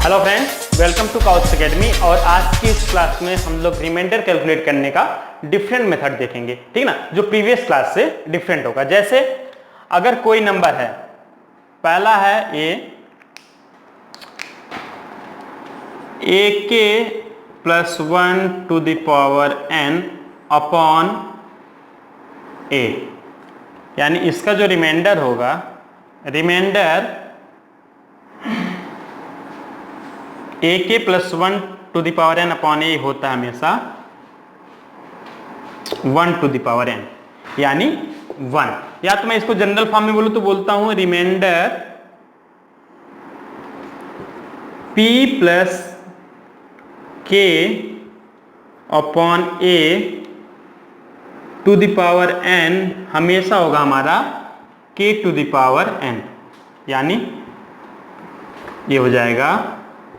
Hello friends, welcome to Couch Academy. और आज की इस क्लास में हम लोग रिमाइंडर कैलकुलेट करने का डिफरेंट मेथड देखेंगे, ठीक ना, जो प्रीवियस क्लास से डिफरेंट होगा। जैसे अगर कोई नंबर है, पहला है a k plus 1 to the power n upon a, यानी इसका जो रिमाइंडर होगा, reminder a k plus 1 to the power n upon a होता है हमेशा 1 टू द पावर n, यानी 1। या तो मैं इसको जनरल फॉर्म में बोलूं तो बोलता हूं रिमाइंडर p प्लस के upon a to the power n हमेशा होगा हमारा k to the power n, यानी ये हो जाएगा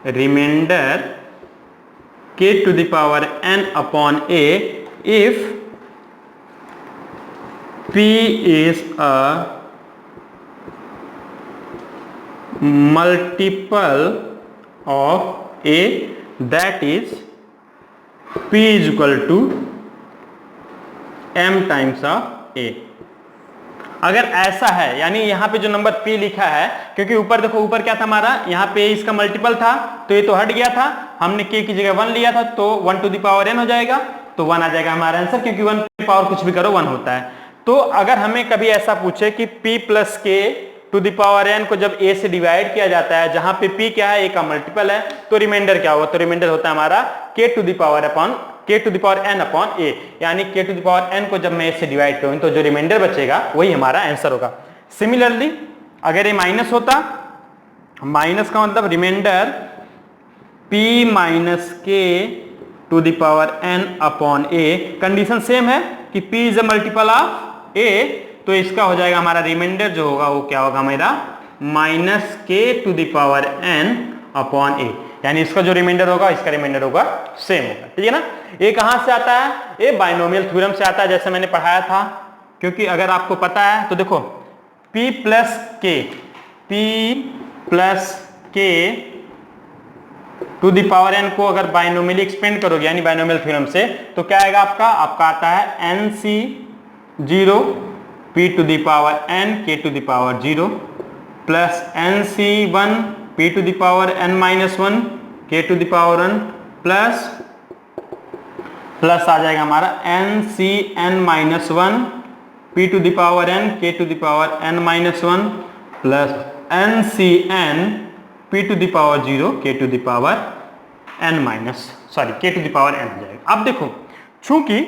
reminder k to the power n upon a if p is a multiple of a, that is p is equal to m times of a। अगर ऐसा है, यानी यहाँ पे जो नंबर p लिखा है, क्योंकि ऊपर देखो, ऊपर क्या था हमारा, यहाँ पे इसका मल्टीपल था तो ये तो हट गया था, हमने k की जगह 1 लिया था तो 1 टू द पावर n हो जाएगा, तो 1 आ जाएगा हमारा आंसर, क्योंकि 1 की पावर कुछ भी करो 1 होता है। तो अगर हमें कभी ऐसा पूछे कि p प्लस के टू द पावर n को जब a से डिवाइड किया जाता है, जहां पे p क्या है, a का मल्टीपल है, तो रिमाइंडर क्या होगा, तो रिमाइंडर होता है हमारा k to the power n upon a, यानी k to the power n को जब मैं a से डिवाइड करूं तो जो रिमाइंडर बचेगा वही हमारा आंसर होगा। सिमिलरली अगर ये माइनस होता, माइनस का मतलब रिमाइंडर p माइनस के to the power n upon a, condition same है कि p is a multiple of a, तो इसका हो जाएगा हमारा रिमाइंडर जो होगा वो क्या होगा मेरा माइनस के to the power n upon a, यानी इसका जो रिमाइंडर होगा इसका रिमाइंडर होगा सेम होगा, ठीक है ना। ये कहां से आता है, ये बाइनोमियल थ्योरम से आता है, जैसे मैंने पढ़ाया था। क्योंकि अगर आपको पता है तो देखो p प्लस के टू द पावर n को अगर बाइनोमियली एक्सपेंड करोगे, यानी बाइनोमियल थ्योरम से, तो क्या आएगा आपका आता है nc0 p to the power n k to the power 0 plus nc1 p to the power n minus 1 k to the power 1 plus आ जाएगा हमारा ncn minus 1 p to the power n k to the power n minus 1 plus ncn p to the power 0 k to the power n minus k to the power n हो जाएगा। अब देखो, चूंकि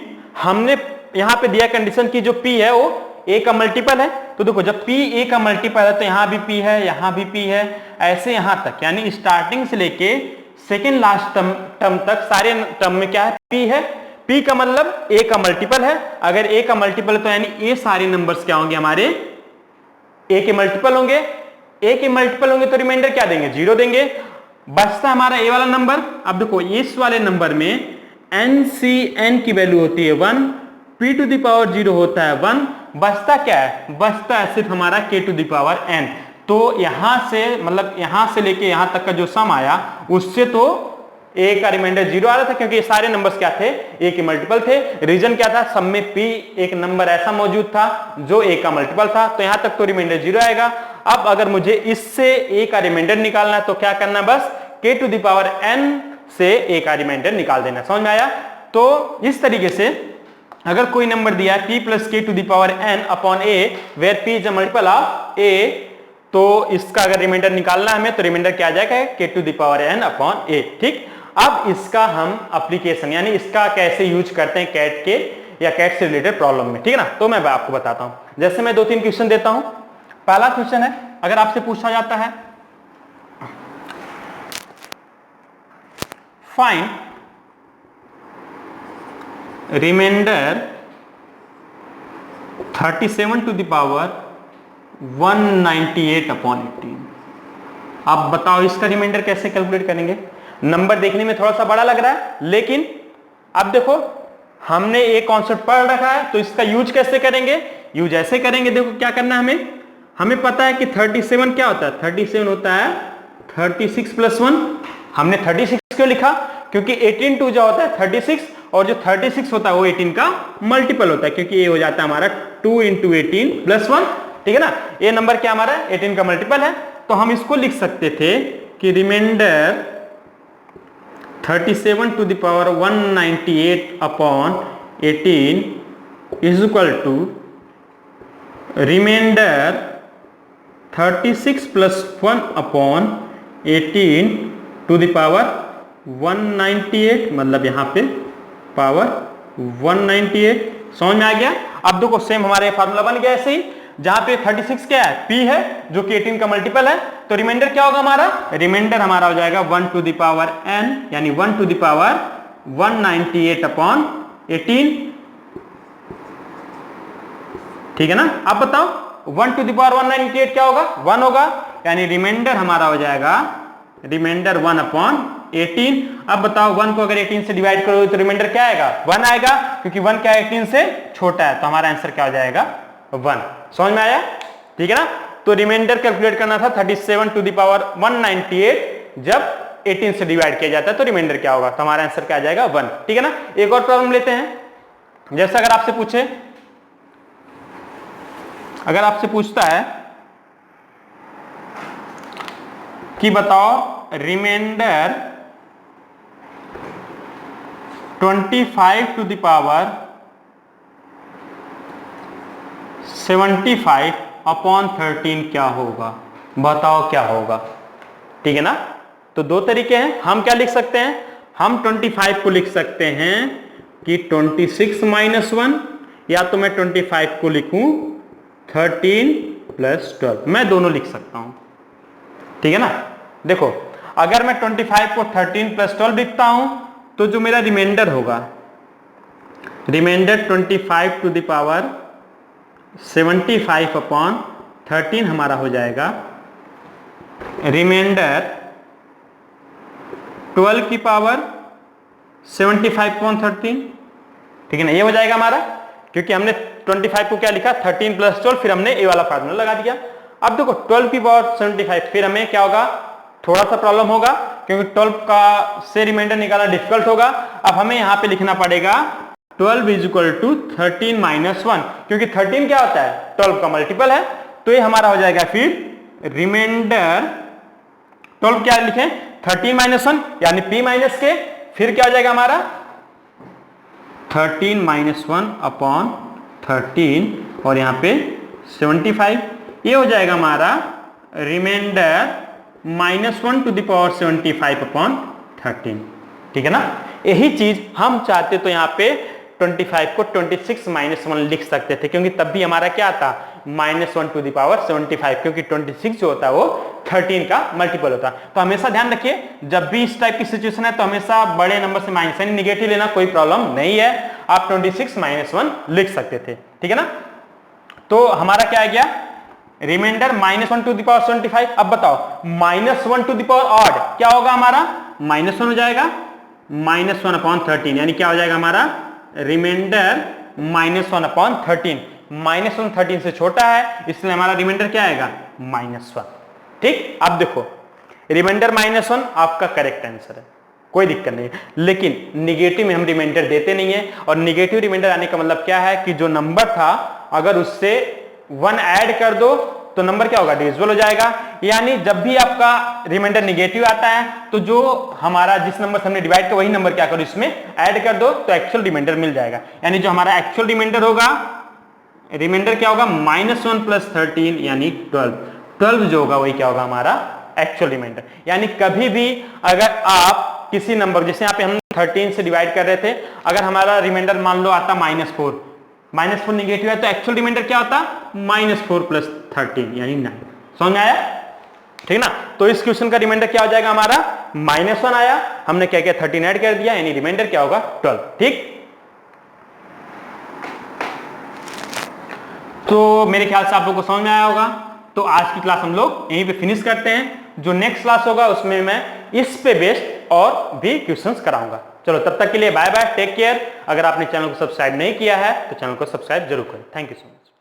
हमने यहाँ पे दिया कंडीशन की जो p है वो a का मल्टीपल है, तो देखो जब p a का मल्टीपल है तो यहाँ भी p है, यहाँ भी p है, ऐसे यहाँ तक, यानी स्टार्टिंग से लेके सेकेंड लास्ट टर्म तक सारे टर्म में क्या है, p है। p का मतलब a का मल्टीपल है, अगर a का मल्टीपल है तो यानी a सारे नंबर्स क्या होंगे हमारे a के मल्टीपल होंगे, a के मल्टीपल होंगे तो रिमाइंडर क्या देंगे, 0 देंगे, बचता हमारा a वाला नंबर। अब देखो इस वाले नंबर में ncn की वैल्यू होती है 1, p टू द पावर 0 होता है 1, बचता क्या है, बचता है सिर्फ हमारा k to the power n। तो यहां से मतलब यहां से लेके यहां तक का जो सम आया उससे तो a का रिमाइंडर 0 आ रहा था, क्योंकि ये सारे नंबर्स क्या थे, a के मल्टीपल थे। रीजन क्या था, सब में p एक नंबर ऐसा मौजूद था जो a का मल्टीपल था, तो यहां तक तो रिमाइंडर 0 आएगा। अब अगर मुझे इससे a का रिमाइंडर निकालना है तो क्या करना, बस k to the power n से a का रिमाइंडर निकाल देना। समझ में आया। तो इस तरीके से अगर कोई नंबर दिया है p प्लस के to the power n upon a where p is a multiple of a, तो इसका अगर रिमाइंडर निकालना है हमें तो रिमाइंडर क्या आ जाएगा, k to the power n upon a। ठीक, अब इसका हम एप्लीकेशन यानी इसका कैसे यूज करते हैं कैट के या कैट से रिलेटेड प्रॉब्लम में, ठीक है ना। तो मैं आपको बताता हूं। जैसे मैं 2-3 क्वेश्चन देता हूं। पहला क्वेश्चन है, अगर आपसे पूछा जाता है find remainder 37 to the power 198 upon 18। आप बताओ इसका रिमाइंडर कैसे कैलकुलेट करेंगे। नंबर देखने में थोड़ा सा बड़ा लग रहा है, लेकिन अब देखो हमने एक कॉन्सेप्ट पढ़ रखा है, तो इसका यूज कैसे करेंगे, यूज ऐसे करेंगे। देखो क्या करना है हमें पता है कि 37 क्या होता है, 37 होता है 36 प्लस 1 हमने 36 क्यों लिखा? क्योंकि 18 टू जो होता है 36 और जो 36 होता है वो 18 का मल्टीपल होता है, क्योंकि ये हो जाता है हमारा 2 × 18 + 1, ठीक है ना। ये नंबर क्या हमारा 18 का मल्टीपल है, तो हम इसको लिख सकते थे कि remainder 37 to the power 198 upon 18 is equal to remainder 36 + 1 upon 18 to the power 198, मतलब यहाँ पे पावर 198। समझ में आ गया? अब देखो सेम हमारे फार्मूला बन गया ऐसे ही, जहां पे 36 क्या है, p है, जो कि 18 का मल्टीपल है, तो रिमाइंडर क्या होगा हमारा? रिमाइंडर हमारा हो जाएगा 1 टू द पावर n, यानी 1 टू द पावर 198 अपॉन 18, ठीक है ना। अब बताओ 1 टू द पावर 198 क्या होगा? 1 होगा, यानी रिमाइंडर हमारा हो जाएगा रिमाइंडर 1 अपॉन 18। अब बताओ 1 को अगर 18 से डिवाइड करोगे तो रिमाइंडर क्या आएगा? 1 आएगा, क्योंकि 1 क्या 18 से छोटा है, तो हमारा आंसर क्या हो जाएगा? 1। समझ में आया? ठीक है ना। तो रिमाइंडर कैलकुलेट करना था 37 टू द पावर 198, जब 18 से डिवाइड किया जाता है तो रिमाइंडर क्या होगा? तो हमारा आंसर क्या आ जाएगा? 1, ठीक है ना। एक और प्रॉब्लम लेते हैं। जैसे अगर आपसे पूछे, अगर आपसे पूछता है कि बताओ remainder 25 to the power 75 upon 13 क्या होगा? बताओ क्या होगा? ठीक है ना। तो दो तरीके हैं, हम क्या लिख सकते हैं? हम 25 को लिख सकते हैं कि 26 - 1, या तो मैं 25 को लिखूं 13 + 12, मैं दोनों लिख सकता हूं, ठीक है ना। देखो अगर मैं 25 को 13 + 12 लिखता हूं तो जो मेरा रिमाइंडर होगा, remainder 25 to the power 75 upon 13 हमारा हो जाएगा रिमाइंडर 12 की पावर 75 अपॉन 13, ठीक है ना। ये हो जाएगा हमारा, क्योंकि हमने 25 को क्या लिखा 13 + 12, फिर हमने ये वाला फार्मूला लगा दिया। अब देखो 12 की पावर 75, फिर हमें क्या होगा? थोड़ा सा प्रॉब्लम होगा, क्योंकि 12 का से रिमाइंडर निकालना डिफिकल्ट होगा। अब हमें यहां पे लिखना पड़ेगा 12 = 13 - 1, क्योंकि 13 क्या होता है? 12 का मल्टीपल है, तो ये हमारा हो जाएगा फिर रिमाइंडर 12 क्या लिखें? 13 - 1, यानी p - k, फिर क्या हो जाएगा हमारा 13 - 1 अपॉन 13 और यहां पे 75, ये हो जाएगा हमारा remainder -1 to the power 75 upon 13, ठीक है ना। यही चीज हम चाहते तो यहाँ पे 25 को 26 - 1 लिख सकते थे, क्योंकि तब भी हमारा क्या आता? -1 टू द पावर 75, क्योंकि 26 जो होता है वो 13 का मल्टीपल होता है। तो हमेशा ध्यान रखिए, जब भी इस टाइप की सिचुएशन है तो हमेशा बड़े नंबर से माइनस यानी निगेटिव लेना, कोई प्रॉब्लम नहीं है। आप 26 - 1 लिख सकते थे, ठीक है ना। तो हमारा क्या आ गया? Remainder -1 to the power 75। अब बताओ -1 टू द पावर ऑड क्या होगा हमारा? -1 हो जाएगा, -1 अपॉन 13, यानी क्या हो जाएगा हमारा रिमाइंडर -1 अपॉन 13। -1 13 से छोटा है, इसलिए हमारा रिमाइंडर क्या आएगा? -1, ठीक। अब देखो रिमाइंडर -1 आपका करेक्ट आंसर है, कोई दिक्कत नहीं है, लेकिन निगेटिव में हम रिमाइंडर देते नहीं है। और निगेटिव रिमाइंडर आने का मतलब क्या है कि जो नंबर था अगर उससे 1 ऐड कर दो तो नंबर क्या होगा? डिविजिबल हो जाएगा। यानी जब भी आपका रिमाइंडर निगेटिव आता है तो जो हमारा जिस नंबर से हमने डिवाइड किया वही नंबर क्या करो इसमें ऐड कर दो, तो एक्चुअल रिमाइंडर मिल जाएगा। यानी जो हमारा एक्चुअल रिमाइंडर होगा, रिमाइंडर क्या होगा? -1 + 13 यानी 12। 12 जो होगा वही क्या होगा? हमारा एक्चुअल रिमाइंडर। यानी कभी भी अगर आप किसी नंबर, जैसे यहाँ पे हम 13 से डिवाइड कर रहे थे, अगर हमारा रिमाइंडर मान लो आता -4, -4 निगेटिव है, तो एक्चुअल रिमाइंडर क्या होता? -4 + 13 यानी 9। समझ में आया? ठीक ना। तो इस क्वेश्चन का रिमाइंडर क्या हो जाएगा हमारा? -1 आया, हमने क्या किया 13 ऐड कर दिया, यानी रिमाइंडर क्या होगा? 12, ठीक। तो मेरे ख्याल से आप लोगों को समझ में आया होगा। तो आज की क्लास हम लोग यहीं पे फिनिश करते हैं। जो नेक्स्ट क्लास होगा उसमें मैं इस पे बेस्ड और भी क्वेश्चंस कराऊंगा। चलो तब तक के लिए बाय बाय, टेक केयर। अगर आपने चैनल को सब्सक्राइब नहीं किया है तो चैनल को सब्सक्राइब जरूर करें। Thank you so much.